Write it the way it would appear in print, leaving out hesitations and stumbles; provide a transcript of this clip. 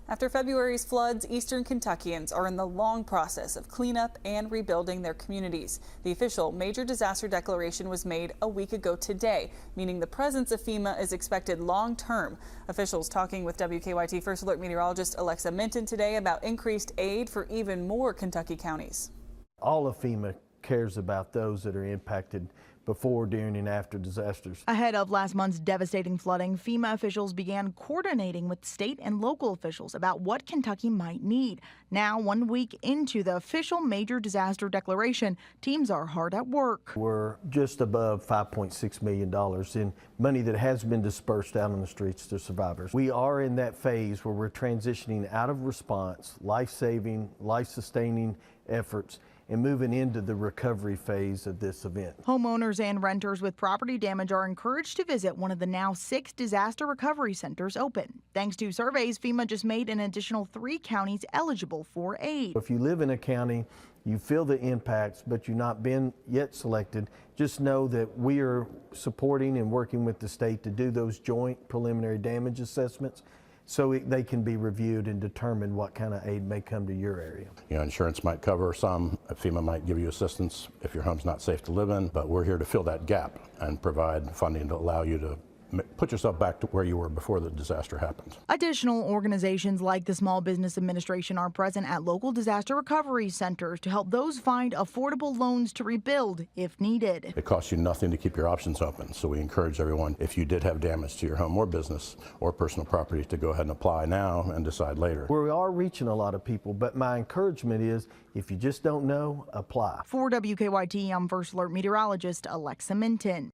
After February's floods, eastern Kentuckians are in the long process of cleanup and rebuilding their communities. The official major disaster declaration was made a week ago today, meaning the presence of FEMA is expected long term. Officials talking with WKYT First Alert meteorologist Minton today about increased aid for even more Kentucky counties. All of FEMA cares about those that are impacted before, during, and after disasters. Ahead of last month's devastating flooding, FEMA officials began coordinating with state and local officials about what Kentucky might need. Now, 1 week into the official major disaster declaration, teams are hard at work. We're just above $5.6 million in money that has been dispersed out on the streets to survivors. We are in that phase where we're transitioning out of response, life-saving, life-sustaining efforts, and moving into the recovery phase of this event. Homeowners and renters with property damage are encouraged to visit one of the now 6 disaster recovery centers open. Thanks to surveys, FEMA just made an additional 3 counties eligible for aid. If you live in a county, you feel the impacts, but you've not been yet selected, just know that we are supporting and working with the state to do those joint preliminary damage assessments, so they can be reviewed and determine what kind of aid may come to your area. You know, insurance might cover some, FEMA might give you assistance if your home's not safe to live in, but we're here to fill that gap and provide funding to allow you to put yourself back to where you were before the disaster happened. Additional organizations like the Small Business Administration are present at local disaster recovery centers to help those find affordable loans to rebuild if needed. It costs you nothing to keep your options open, so we encourage everyone, if you did have damage to your home or business or personal property, to go ahead and apply now and decide later. We are reaching a lot of people, but my encouragement is, if you just don't know, apply. For WKYT, I'm First Alert meteorologist Minton.